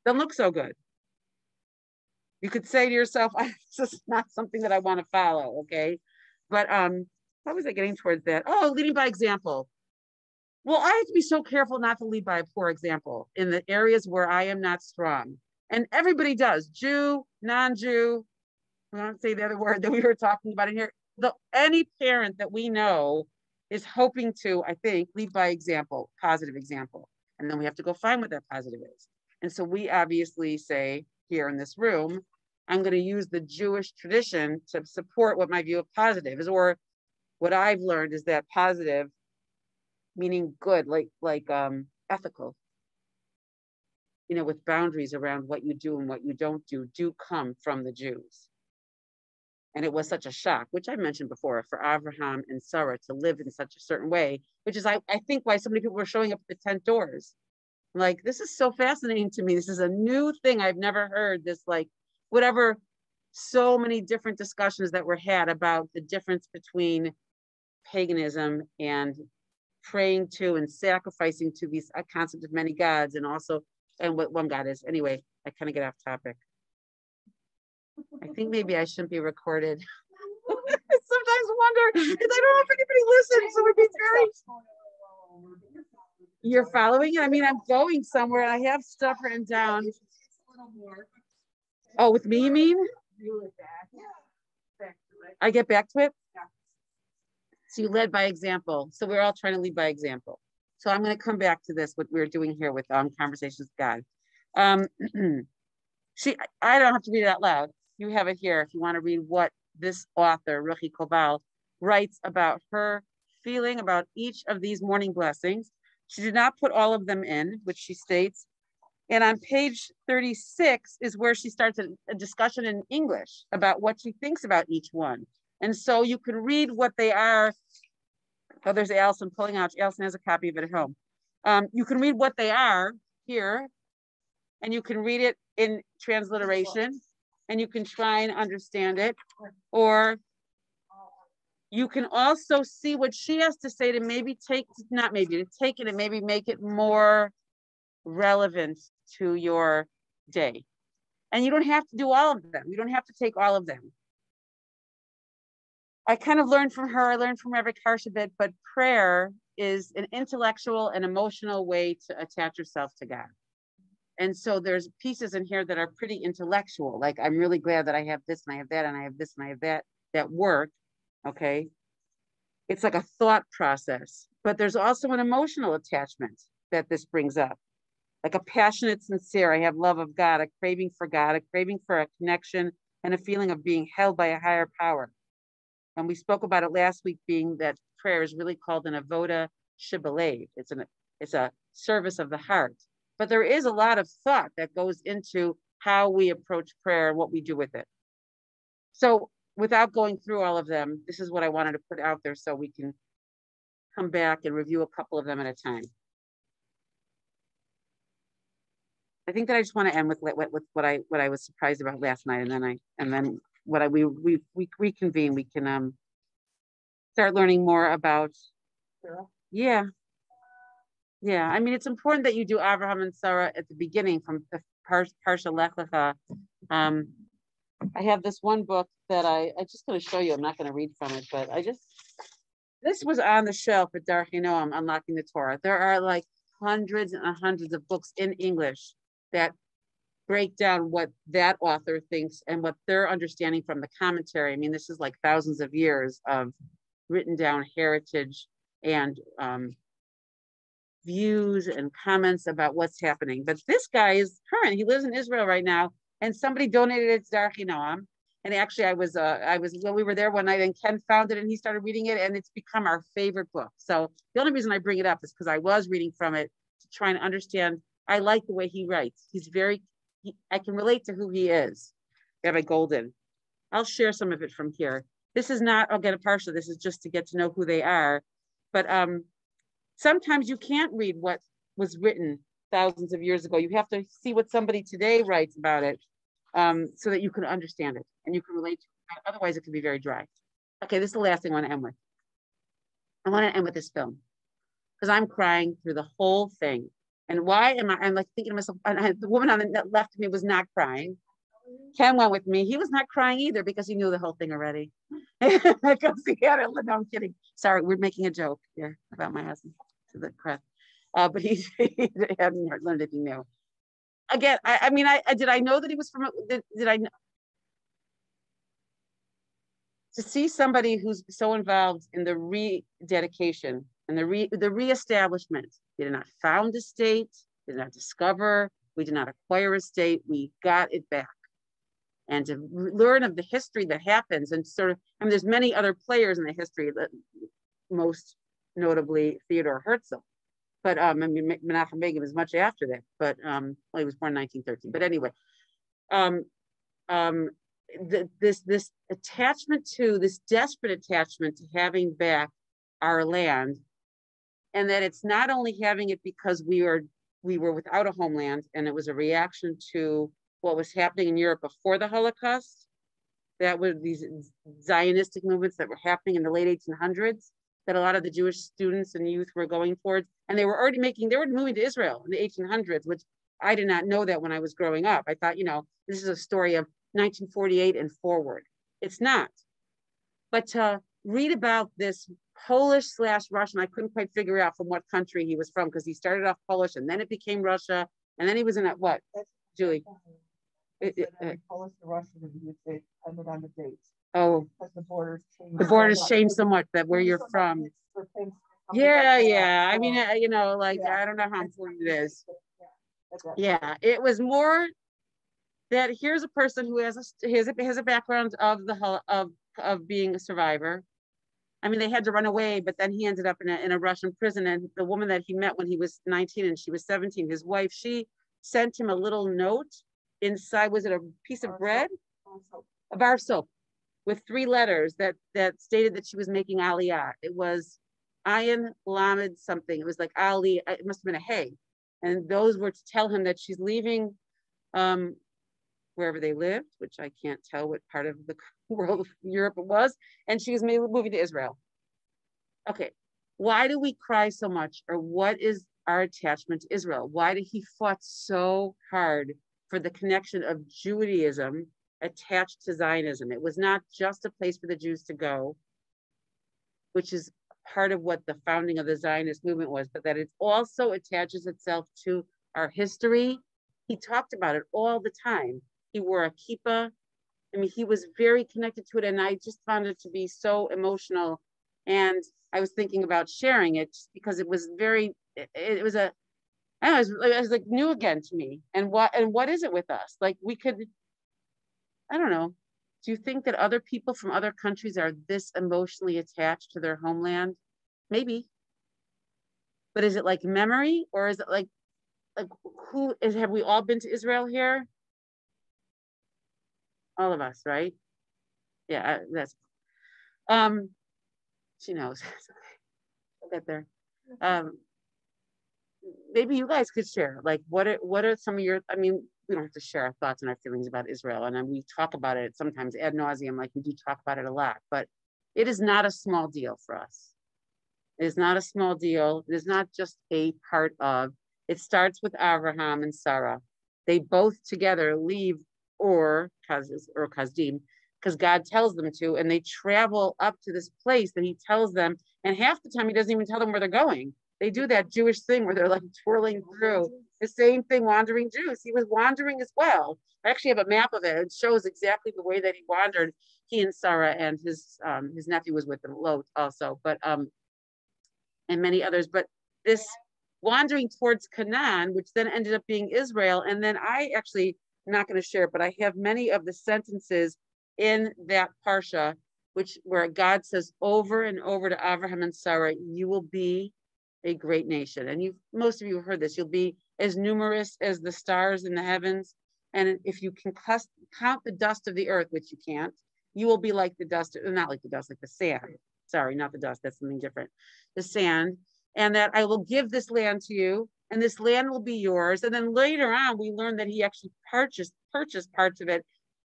Doesn't look so good. You could say to yourself, this is not something that I want to follow, okay? But how was I getting towards that? Oh, leading by example. Well, I have to be so careful not to lead by a poor example in the areas where I am not strong. And everybody does, Jew, non-Jew, I don't say the other word that we were talking about in here. Any parent that we know is hoping to, I think, lead by example, positive example. And then we have to go find what that positive is. And so we obviously say here in this room, I'm going to use the Jewish tradition to support what my view of positive is, or what I've learned is that positive, meaning good, like ethical, with boundaries around what you do and what you don't do come from the Jews. And it was such a shock, which I mentioned before, for Abraham and Sarah to live in such a certain way, which is, I think, why so many people were showing up at the tent doors. Like, this is so fascinating to me. This is a new thing. I've never heard this, so many different discussions that were had about the difference between paganism and praying to and sacrificing to these concept of many gods, and what one God is. Anyway, I kind of get off topic. I think maybe I shouldn't be recorded. I sometimes wonder, because I don't know if anybody listens, so it would be very... You're following it? I mean, I'm going somewhere. I have stuff written down. Oh, with me, you mean? I get back to it? So you led by example. So we're all trying to lead by example. So I'm going to come back to this, what we're doing here with Conversations with God. I don't have to read it out loud. You have it here if you want to read what this author, Ruchi Koval, writes about her feeling about each of these morning blessings. She did not put all of them in, which she states. And on page 36 is where she starts a discussion in English about what she thinks about each one. And so you can read what they are. Oh, there's Allison pulling out. Allison has a copy of it at home. You can read what they are here, and you can read it in transliteration, and you can try and understand it. Or you can also see what she has to say to maybe take, not maybe, to take it and maybe make it more relevant to your day. And you don't have to do all of them. You don't have to take all of them. I kind of learned from her, I learned from Rabbi Karsh a bit, but prayer is an intellectual and emotional way to attach yourself to God. And so there's pieces in here that are pretty intellectual. Like, I'm really glad that I have this and I have that and I have this and I have that work, okay? It's like a thought process, but there's also an emotional attachment that this brings up. Like a passionate, sincere, I have love of God, a craving for God, a craving for a connection and a feeling of being held by a higher power. And we spoke about it last week, being that prayer is really called an avoda shibalev. It's a service of the heart. But there is a lot of thought that goes into how we approach prayer and what we do with it. So without going through all of them, this is what I wanted to put out there so we can come back and review a couple of them at a time. I think that I just want to end with what I was surprised about last night, and then we reconvene. We can start learning more about. Yeah. I mean, it's important that you do Abraham and Sarah at the beginning from the Parsha Lech Lecha. I have this one book that I'm just going to show you. I'm not going to read from it, but this was on the shelf at Darchei Noam, Unlocking the Torah. There are like hundreds and hundreds of books in English that break down what that author thinks and what they're understanding from the commentary. I mean, this is like thousands of years of written down heritage and views and comments about what's happening. But this guy is current. He lives in Israel right now, and somebody donated it to Darchei Noam. And actually, we were there one night, and Ken found it, and he started reading it, and it's become our favorite book. So the only reason I bring it up is because I was reading from it to try and understand. I like the way he writes. I can relate to who he is. Rabbi Golden. I'll share some of it from here. This is not, I'll get a parsha. This is just to get to know who they are. But sometimes you can't read what was written thousands of years ago. You have to see what somebody today writes about it so that you can understand it and you can relate to it. Otherwise, it can be very dry. Okay, this is the last thing I want to end with. I want to end with this film because I'm crying through the whole thing. And why am I'm like thinking to myself, the woman on the left of me was not crying. Ken went with me. He was not crying either because he knew the whole thing already. Because he had it. No, I'm kidding. Sorry, we're making a joke here about my husband to the crowd. But he hadn't learned anything new. Again, I mean, did I know that he was from, did I know? To see somebody who's so involved in the rededication and the reestablishment. We did not found a state, did not discover, we did not acquire a state, we got it back. And to learn of the history that happens and sort of, I mean, there's many other players in the history, that most notably Theodore Herzl. But I mean, Menachem Begin was much after that, but well, he was born in 1913. But anyway, this attachment to, this desperate attachment to having back our land, and that it's not only having it because we were without a homeland, and it was a reaction to what was happening in Europe before the Holocaust. That were these Zionistic movements that were happening in the late 1800s, that a lot of the Jewish students and youth were going towards, and they were moving to Israel in the 1800s, which I did not know that when I was growing up. I thought, this is a story of 1948 and forward. It's not. But to read about this Polish / Russian. I couldn't quite figure out from what country he was from, because he started off Polish and then it became Russia. And then he was in that, what, Julie? Polish to Russian, you would say, I'm on the dates. Oh, Because the borders changed so much that where you're from. Yeah. I mean, you know, like, I don't know how important it is. Yeah, it was more that here's a person who has a background of of being a survivor. I mean, they had to run away, but then he ended up in a Russian prison. And the woman that he met when he was 19 and she was 17, his wife, she sent him a little note inside. Was it a piece of bread? A bar of soap with 3 letters that stated that she was making Aliyah. It was Ayin Lamed something. It was like Ali. It must have been a hey. And those were to tell him that she's leaving wherever they lived, which I can't tell what part of the world of Europe it was, and she was moving to Israel. Okay, why do we cry so much, or what is our attachment to Israel? Why did he fought so hard for the connection of Judaism attached to Zionism? It was not just a place for the Jews to go, which is part of what the founding of the Zionist movement was, but that it also attaches itself to our history. He talked about it all the time. He wore a kippah. I mean, he was very connected to it, and I just found it to be so emotional. And I was thinking about sharing it just because it was very, it was a, I don't know, it was like new again to me. And what is it with us? Like we could, I don't know. Do you think that other people from other countries are this emotionally attached to their homeland? Maybe. But is it like memory, or is it like have we all been to Israel here? All of us, right? Yeah, that's, she knows. I'll get there. Maybe you guys could share, like, what are some of your, I mean, we don't have to share our thoughts and our feelings about Israel. And we talk about it sometimes ad nauseum, like we do talk about it a lot, but it is not a small deal for us. It is not a small deal. It is not just a part of, it starts with Abraham and Sarah. They both together leave Kasdim, because God tells them to, and they travel up to this place that he tells them. And half the time he doesn't even tell them where they're going. They do that Jewish thing where they're like twirling through. The same thing, wandering Jews. He was wandering as well. I actually have a map of it. It shows exactly the way that he wandered. He and Sarah, and his nephew was with them, Lot also, but and many others. But this wandering towards Canaan, which then ended up being Israel. And then I actually, I'm not going to share it, but I have many of the sentences in that parsha, where God says over and over to Abraham and Sarah, you will be a great nation. And most of you have heard this. You'll be as numerous as the stars in the heavens. And if you can count the dust of the earth, which you can't, you will be like the dust, not like the dust, like the sand. Sorry, not the dust. That's something different. The sand. And that I will give this land to you, and this land will be yours. And then later on, we learn that he actually purchased parts of it.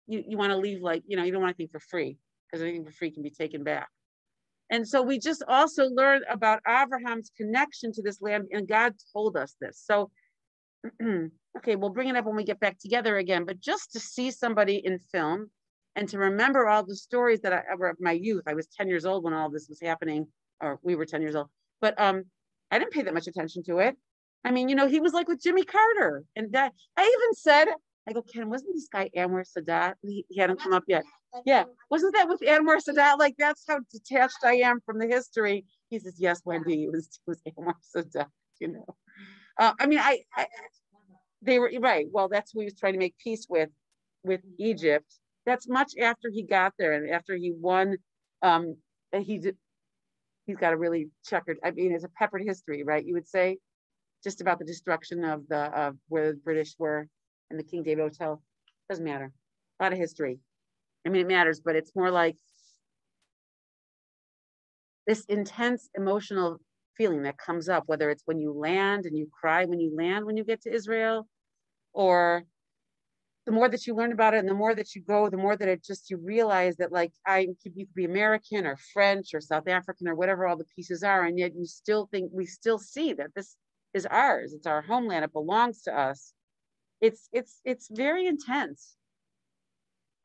You want to leave, like, you don't want anything for free, because anything for free can be taken back. And so we just also learned about Abraham's connection to this land, and God told us this. So, okay, we'll bring it up when we get back together again, but just to see somebody in film and to remember all the stories that were of my youth. I was 10 years old when all this was happening, or we were 10 years old, but I didn't pay that much attention to it. I mean, he was like with Jimmy Carter, and that I even said, I go, Ken, wasn't this guy Anwar Sadat? He hadn't come up yet. Yeah, wasn't that with Anwar Sadat? Like, that's how detached I am from the history. He says, yes, Wendy, it was Anwar Sadat, I mean, they were right. Well, that's who he was trying to make peace with Egypt. That's much after he got there, and after he won. He's got a really checkered, I mean, it's a peppered history, right? You would say, just about the destruction of where the British were in the King David Hotel. Doesn't matter. A lot of history. I mean, it matters, but it's more like this intense emotional feeling that comes up, whether it's when you land and you cry when you land, when you get to Israel, or the more that you learn about it and the more that you go, the more that you realize that, like, you could be American or French or South African or whatever all the pieces are, and yet we still see that this is ours. It's our homeland. It belongs to us. It's very intense.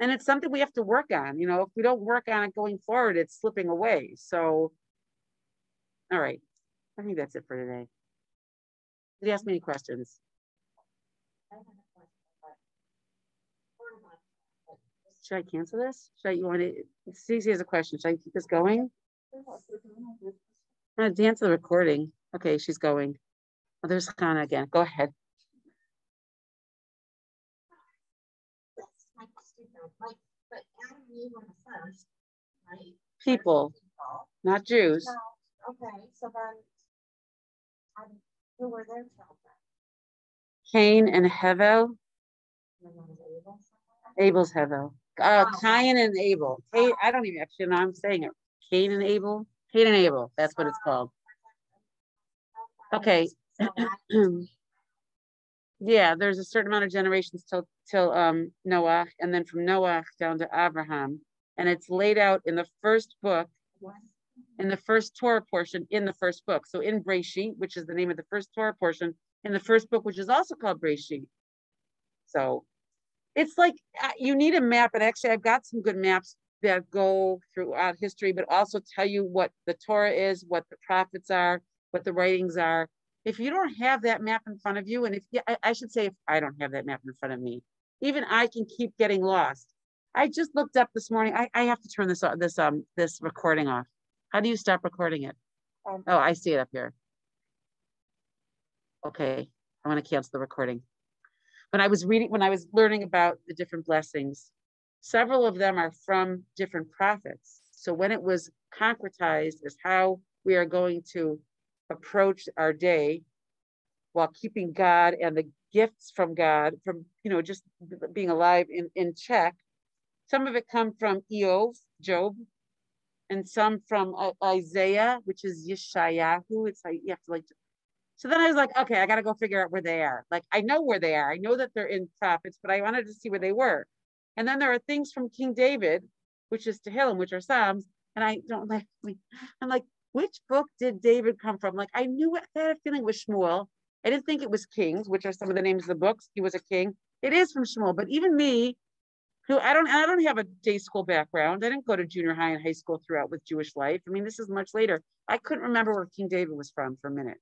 And it's something we have to work on. If we don't work on it going forward, it's slipping away. So All right. I think that's it for today. Did you ask me any questions? Should I cancel this? Should I, you want to, Stacey has a question. Should I keep this going? I'm going to dance the recording. Okay, she's going. Oh, there's Hannah again. Go ahead. People, not Jews. Okay, so then, who were their children? Cain and Hevel. Abel's Hevel. Cain and Abel. I don't even actually know I'm saying it. Cain and Abel. Cain and Abel. That's what it's called. Okay. Yeah, there's a certain amount of generations till Noah, and then from Noah down to Abraham, and it's laid out in the first book, in the first Torah portion in the first book. So in Breshit, which is the name of the first Torah portion, in the first book, which is also called Breshit. So it's like you need a map, and actually I've got some good maps that go throughout history, but also tell you what the Torah is, what the prophets are, what the writings are. If you don't have that map in front of you, and if I should say, if I don't have that map in front of me, even I can keep getting lost. I just looked up this morning. I have to turn this recording off. How do you stop recording it? Oh, I see it up here. Okay, I want to cancel the recording. When I was learning about the different blessings, several of them are from different prophets. So when it was concretized as how we are going to approach our day while keeping God and the gifts from God, from just being alive in check, some of it come from Job, and some from Isaiah, which is Yeshayahu. It's like you have to like. So then I was like, okay, I got to go figure out where they are. Like, I know where they are. I know that they're in prophets, but I wanted to see where they were. And then there are things from King David, which is Tehillim, which are Psalms. And I don't like, I'm like, which book did David come from? Like, I knew I had a feeling it was Shmuel. I didn't think it was Kings, which are some of the names of the books. He was a king. It is from Shmuel. But even me, who I don't have a day school background. I didn't go to junior high and high school throughout with Jewish life. I mean, this is much later. I couldn't remember where King David was from for a minute.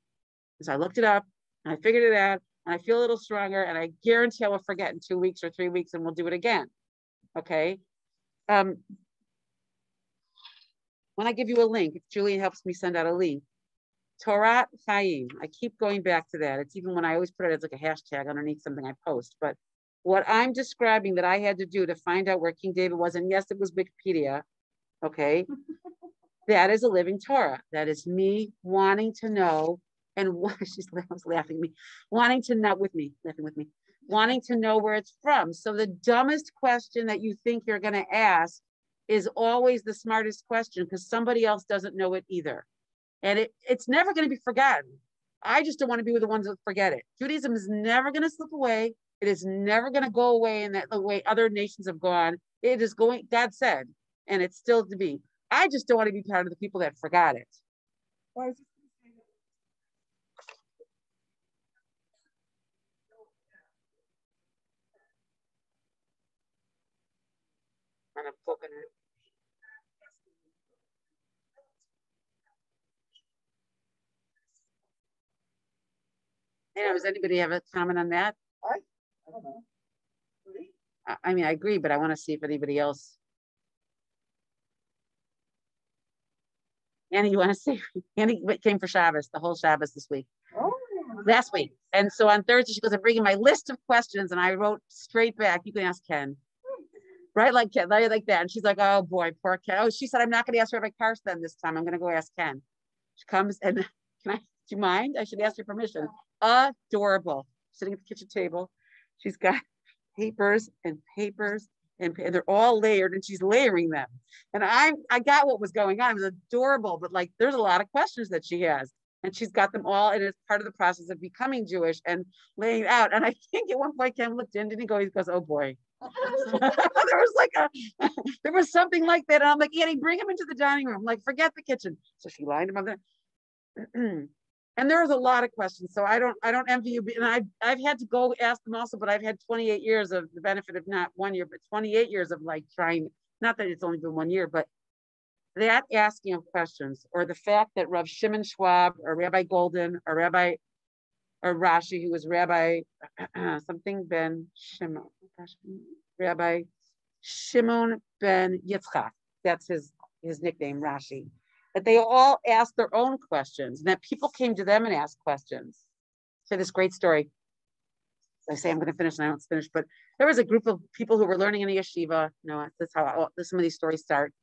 So I looked it up and I figured it out, and I feel a little stronger, and I guarantee I will forget in 2 weeks or 3 weeks, and we'll do it again. Okay. When I give you a link, if Julian helps me send out a link, Torah Chaim, I keep going back to that. It's even when I always put it as like a hashtag underneath something I post, but what I'm describing that I had to do to find out where King David was, and yes, it was Wikipedia. Okay. That is a living Torah. That is me wanting to know. And she's laughing at me, wanting to know where it's from. So the dumbest question that you think you're going to ask is always the smartest question, because somebody else doesn't know it either. And it's never going to be forgotten. I just don't want to be with the ones that forget it. Judaism is never going to slip away. It is never going to go away in the way other nations have gone. It is going, God said, and it's still to be. I just don't want to be part of the people that forgot it. Why is it? And I'm poking it. Does anybody have a comment on that? I don't know. I mean, I agree, but I want to see if anybody else. Annie, you want to see? Annie came for Shabbos, the whole Shabbos this week. Oh. Last week. And so on Thursday, she goes, I'm bringing my list of questions. And I wrote straight back, you can ask Ken. Right, like Ken, like that. And she's like, oh boy, poor Ken. Oh, she said, I'm not going to ask Rabbi Karsten this time. I'm going to go ask Ken. She comes and do you mind? I should ask your permission. Adorable. Sitting at the kitchen table. She's got papers and they're all layered, and she's layering them. And I got what was going on. It was adorable, but like there's a lot of questions that she has. And she's got them all, and it's part of the process of becoming Jewish and laying out. And I think at one point Ken looked in, didn't he go? He goes, oh boy. there was something like that. And I'm like, Annie, bring him into the dining room. Like, forget the kitchen. So she lined him up there. And there was a lot of questions. So I don't envy you. And I've had to go ask them also, but I've had 28 years of the benefit of not 1 year, but 28 years of like trying, not that it's only been 1 year, but that asking of questions, or the fact that Rav Shimon Schwab or Rabbi Golden or Rashi, who was Rabbi something ben Shimon, Rabbi Shimon ben Yitzchak, that's his nickname, Rashi, that they all asked their own questions, and that people came to them and asked questions. So this great story. I say I'm going to finish and I don't finish, but there was a group of people who were learning in a yeshiva. That's how some of these stories start.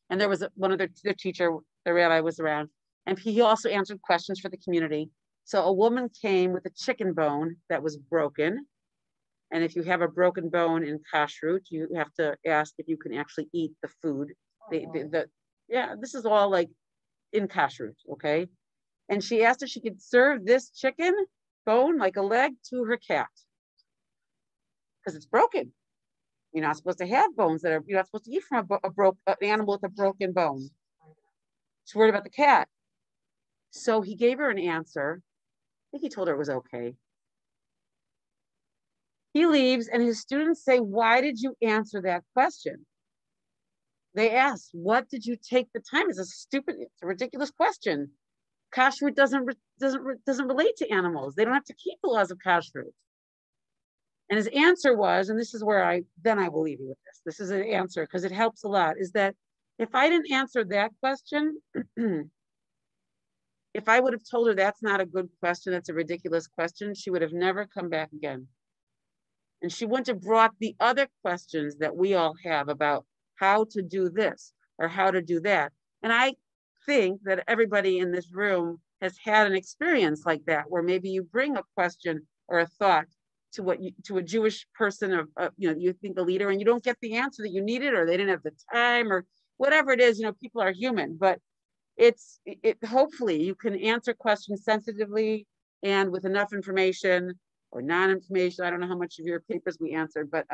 And there was one of their teacher, the rabbi, was around, and he also answered questions for the community. So a woman came with a chicken bone that was broken. And if you have a broken bone in kashrut, you have to ask if you can actually eat the food. Yeah, this is all like in kashrut, okay? And she asked if she could serve this chicken bone, like a leg, to her cat. Because it's broken. You're not supposed to have bones you're not supposed to eat from an animal with a broken bone. She's worried about the cat. So he gave her an answer. I think he told her it was okay. He leaves and his students say, why did you answer that question? They asked, what did you take the time? It's a ridiculous question. Kashrut doesn't relate to animals. They don't have to keep the laws of kashrut. And his answer was, and this is where I will leave you with this. This is an answer because it helps a lot, is that if I didn't answer that question, if I would have told her that's not a good question, that's a ridiculous question, she would have never come back again. And she wouldn't have brought the other questions that we all have about how to do this or how to do that. And I think that everybody in this room has had an experience like that, where maybe you bring a question or a thought to a Jewish person you think a leader, and you don't get the answer that you needed, or they didn't have the time, or whatever it is. People are human, but hopefully you can answer questions sensitively and with enough information or non-information. I don't know how much of your papers we answered, but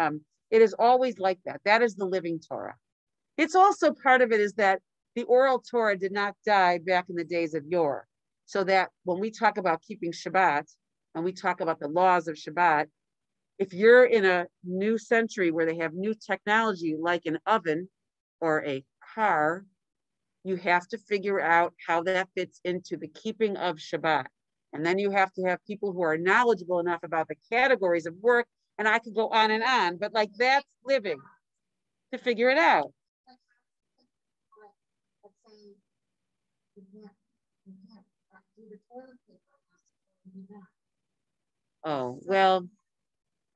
it is always like that. That is the living Torah. It's also part of it is that the oral Torah did not die back in the days of yore. So that when we talk about keeping Shabbat, and we talk about the laws of Shabbat, if you're in a new century where they have new technology like an oven or a car, you have to figure out how that fits into the keeping of Shabbat. And then you have to have people who are knowledgeable enough about the categories of work, and I could go on, but like that's living to figure it out. Oh, well,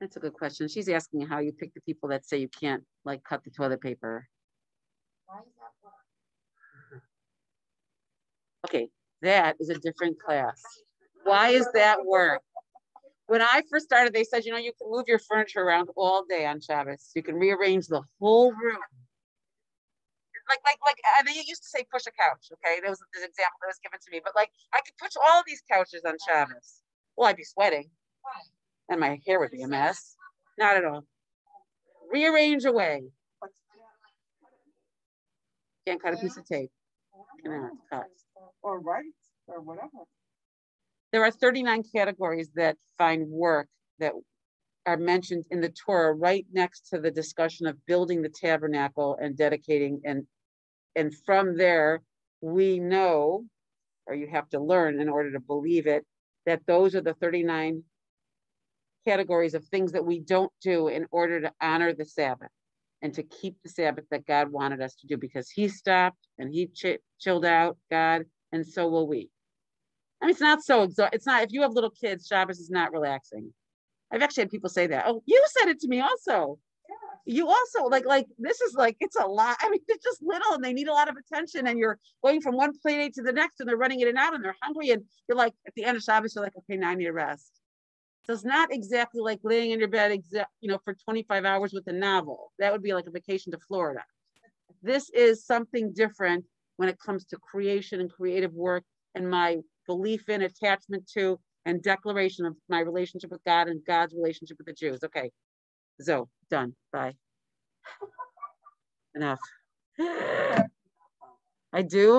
that's a good question. She's asking how you pick the people that say you can't like cut the toilet paper. Why is that work? Okay, that is a different class. Why is that work? When I first started, they said, you can move your furniture around all day on Shabbos. You can rearrange the whole room. I mean, you used to say push a couch, okay? That was this example that was given to me. But I could push all of these couches on Shabbos. Well, I'd be sweating. And my hair would be a mess. Not at all. Rearrange away. Can't cut a piece of tape. Cannot cut. Or write, or whatever. There are 39 categories that find work that are mentioned in the Torah right next to the discussion of building the tabernacle and dedicating. And from there, we know, or you have to learn in order to believe it, that those are the 39 categories of things that we don't do in order to honor the Sabbath and to keep the Sabbath that God wanted us to do, because he stopped and he chilled out, God, and so will we. I mean, it's not so it's not, if you have little kids, Shabbos is not relaxing. I've actually had people say that. Oh, you said it to me also. Yeah. You also like this is it's a lot. I mean, they're just little and they need a lot of attention, and you're going from one play date to the next and they're running in and out and they're hungry, and you're like, at the end of Shabbos, you're like, okay, now I need a rest. So it's not exactly like laying in your bed, for 25 hours with a novel. That would be like a vacation to Florida. This is something different when it comes to creation and creative work, and my belief in, attachment to, and declaration of my relationship with God and God's relationship with the Jews. Okay, so done. Bye. Enough. I do.